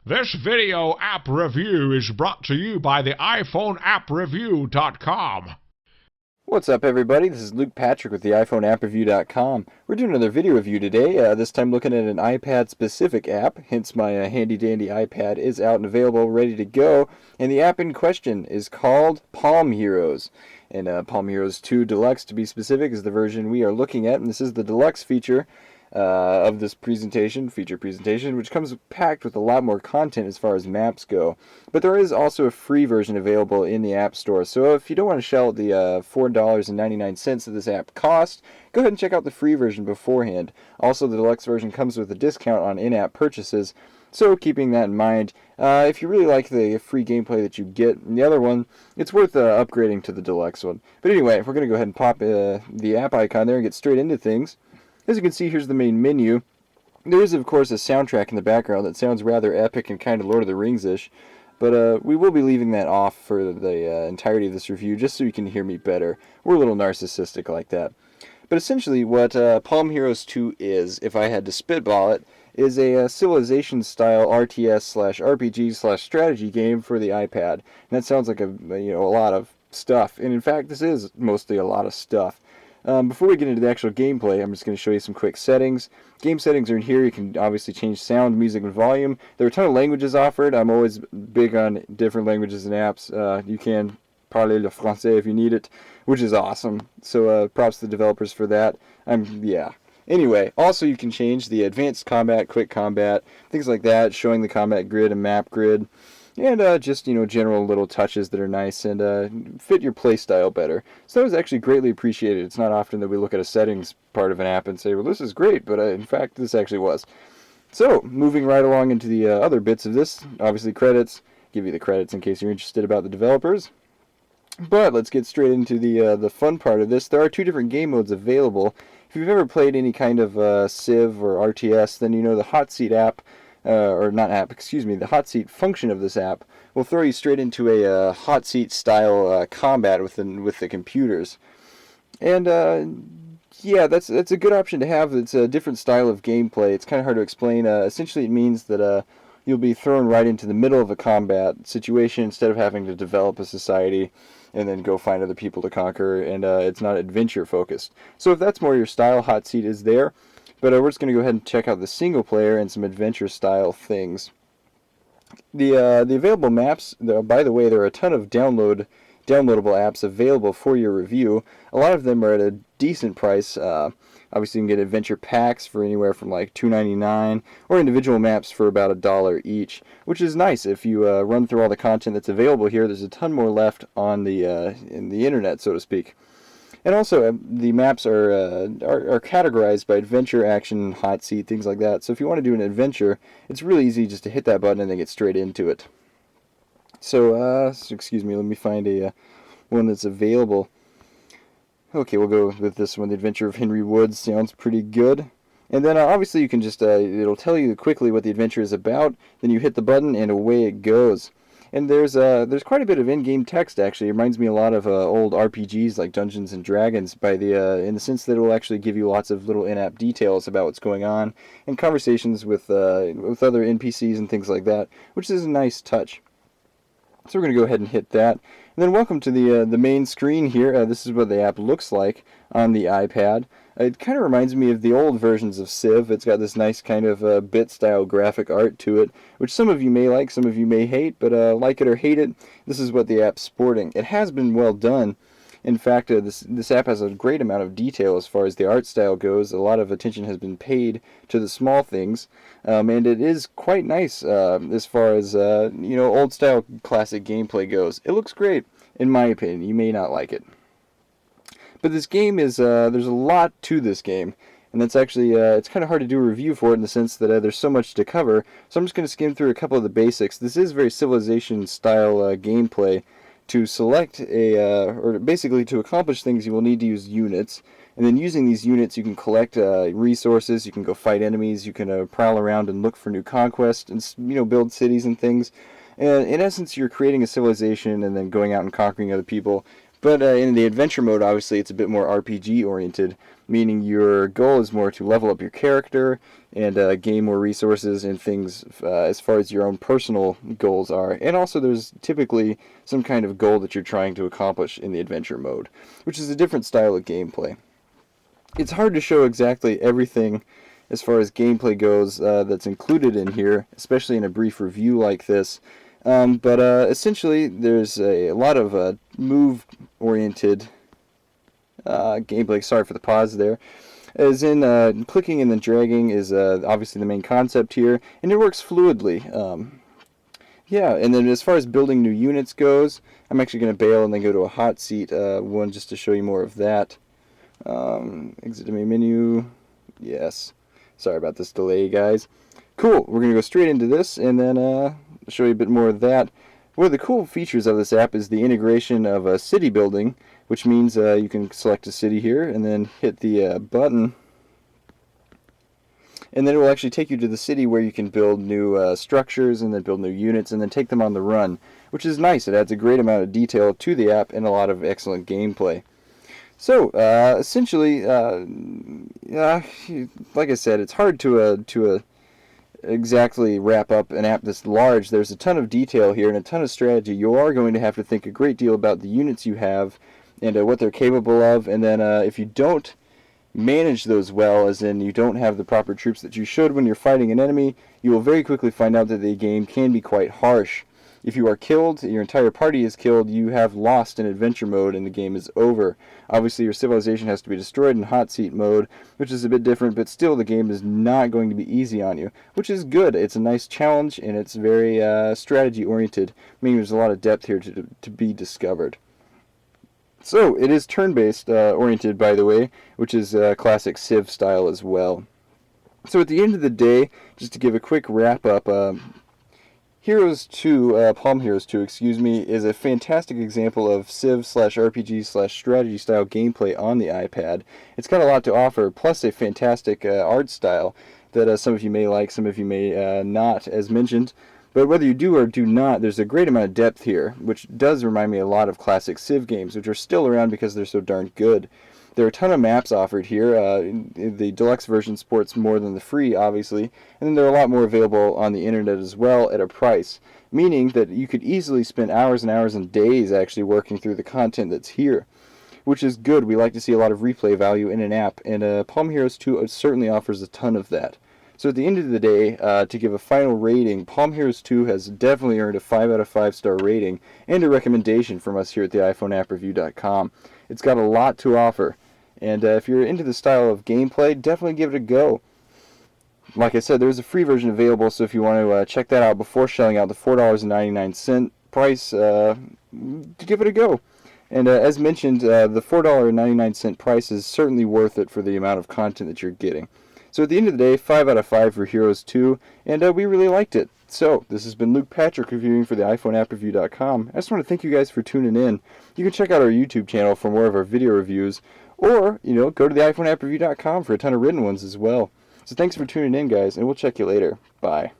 This video app review is brought to you by the iPhoneAppReview.com. What's up, everybody? This is Luke Patrick with the iPhoneAppReview.com. We're doing another video review today, this time looking at an iPad-specific app, hence my handy-dandy iPad is out and available, ready to go, and the app in question is called Palm Heroes. And Palm Heroes 2 Deluxe, to be specific, is the version we are looking at, and this is the Deluxe feature of this feature presentation, which comes packed with a lot more content as far as maps go. But there is also a free version available in the App Store, so if you don't want to shell out the $4.99 that this app costs, go ahead and check out the free version beforehand. Also, the Deluxe version comes with a discount on in-app purchases, so keeping that in mind, if you really like the free gameplay that you get in the other one, it's worth upgrading to the Deluxe one. But anyway, we're going to go ahead and pop the app icon there and get straight into things. As you can see, here's the main menu. There is, of course, a soundtrack in the background that sounds rather epic and kind of Lord of the Rings-ish, but we will be leaving that off for the entirety of this review, just so you can hear me better. We're a little narcissistic like that. But essentially, what Palm Heroes 2 is, if I had to spitball it, is a Civilization-style RTS/RPG/strategy game for the iPad. And that sounds like a lot of stuff, and in fact, this is mostly a lot of stuff. Before we get into the actual gameplay, I'm just going to show you some quick settings. Game settings are in here. You can obviously change sound, music, and volume. There are a ton of languages offered. I'm always big on different languages and apps. You can parler le français if you need it, which is awesome. So props to the developers for that. Anyway, also you can change the advanced combat, quick combat, things like that, showing the combat grid and map grid. And just, general little touches that are nice and fit your playstyle better. So that was actually greatly appreciated. It's not often that we look at a settings part of an app and say, well, this is great, but in fact, this actually was. So, moving right along into the other bits of this, obviously credits. Give you the credits in case you're interested about the developers. But let's get straight into the fun part of this. There are two different game modes available. If you've ever played any kind of Civ or RTS, then you know the Hot Seat app, the hot seat function of this app will throw you straight into a hot seat style combat with the computers. And that's a good option to have. It's a different style of gameplay. It's kind of hard to explain. Essentially, it means that you'll be thrown right into the middle of a combat situation instead of having to develop a society and then go find other people to conquer, and it's not adventure focused. So if that's more your style, Hot Seat is there. But we're just going to go ahead and check out the single player and some adventure-style things. The available maps, by the way, there are a ton of downloadable apps available for your review. A lot of them are at a decent price. Obviously, you can get adventure packs for anywhere from like $2.99, or individual maps for about $1 each, which is nice. If you run through all the content that's available here, there's a ton more left on in the internet, so to speak. And also, the maps are categorized by adventure, action, hot seat, things like that. So if you want to do an adventure, it's really easy just to hit that button and then get straight into it. So excuse me, let me find one that's available. Okay, we'll go with this one. The Adventure of Henry Woods sounds pretty good. And then obviously you can just, it'll tell you quickly what the adventure is about. Then you hit the button and away it goes. And there's quite a bit of in-game text, actually. It reminds me a lot of old RPGs like Dungeons and Dragons in the sense that it will actually give you lots of little in-app details about what's going on and conversations with other NPCs and things like that, which is a nice touch. So we're going to go ahead and hit that. And then welcome to the main screen here. This is what the app looks like on the iPad. It kind of reminds me of the old versions of Civ. It's got this nice kind of bit-style graphic art to it, which some of you may like, some of you may hate, but like it or hate it, this is what the app's sporting. It has been well done. In fact, this app has a great amount of detail as far as the art style goes. A lot of attention has been paid to the small things, and it is quite nice as far as old-style classic gameplay goes. It looks great, in my opinion. You may not like it. But this game is, there's a lot to this game, and that's actually, it's kind of hard to do a review for it in the sense that there's so much to cover, so I'm just going to skim through a couple of the basics. This is very Civilization-style gameplay. To select or basically to accomplish things, you will need to use units, and then using these units you can collect resources, you can go fight enemies, you can prowl around and look for new conquests, and build cities and things. And in essence, you're creating a civilization and then going out and conquering other people, But in the adventure mode, obviously, it's a bit more RPG oriented, meaning your goal is more to level up your character and gain more resources and things as far as your own personal goals are. And also there's typically some kind of goal that you're trying to accomplish in the adventure mode, which is a different style of gameplay. It's hard to show exactly everything as far as gameplay goes that's included in here, especially in a brief review like this. But essentially there's a lot of move-oriented gameplay. Sorry for the pause there. As in, clicking and then dragging is obviously the main concept here, and it works fluidly. Yeah, and then as far as building new units goes, I'm actually going to bail and then go to a hot seat one just to show you more of that. Exit to main menu. Yes. Sorry about this delay, guys. Cool. We're going to go straight into this and then show you a bit more of that. One of the cool features of this app is the integration of city building, which means you can select a city here and then hit the button, and then it will actually take you to the city where you can build new structures and then build new units and then take them on the run, which is nice. It adds a great amount of detail to the app and a lot of excellent gameplay. So essentially, like I said, it's hard to exactly wrap up an app this large. There's a ton of detail here and a ton of strategy. You are going to have to think a great deal about the units you have and what they're capable of, and then if you don't manage those well, as in you don't have the proper troops that you should when you're fighting an enemy, you will very quickly find out that the game can be quite harsh. If you are killed, your entire party is killed, you have lost in adventure mode and the game is over. Obviously your civilization has to be destroyed in hot seat mode, which is a bit different, but still the game is not going to be easy on you, which is good. It's a nice challenge and it's very strategy oriented, meaning there's a lot of depth here to be discovered. So it is turn-based oriented, by the way, which is classic Civ style as well. So at the end of the day, just to give a quick wrap up, Heroes 2, Palm Heroes 2, is a fantastic example of Civ/RPG/strategy style gameplay on the iPad. It's got a lot to offer, plus a fantastic art style that some of you may like, some of you may not, as mentioned. But whether you do or do not, there's a great amount of depth here, which does remind me a lot of classic Civ games, which are still around because they're so darn good. There are a ton of maps offered here. The Deluxe version supports more than the free, obviously, and then there are a lot more available on the internet as well at a price, meaning that you could easily spend hours and hours and days actually working through the content that's here, which is good. We like to see a lot of replay value in an app, and Palm Heroes 2 certainly offers a ton of that. So at the end of the day, to give a final rating, Palm Heroes 2 has definitely earned a 5 out of 5 star rating and a recommendation from us here at the iPhoneAppReview.com. It's got a lot to offer, and if you're into the style of gameplay, definitely give it a go. Like I said, there's a free version available, so if you want to check that out before shelling out the $4.99 price, give it a go. And as mentioned, the $4.99 price is certainly worth it for the amount of content that you're getting. So at the end of the day, 5 out of 5 for Heroes 2, and we really liked it. So, this has been Luke Patrick reviewing for the iPhoneAppReview.com. I just want to thank you guys for tuning in. You can check out our YouTube channel for more of our video reviews, or, go to the iPhoneAppReview.com for a ton of written ones as well. So thanks for tuning in, guys, and we'll check you later. Bye.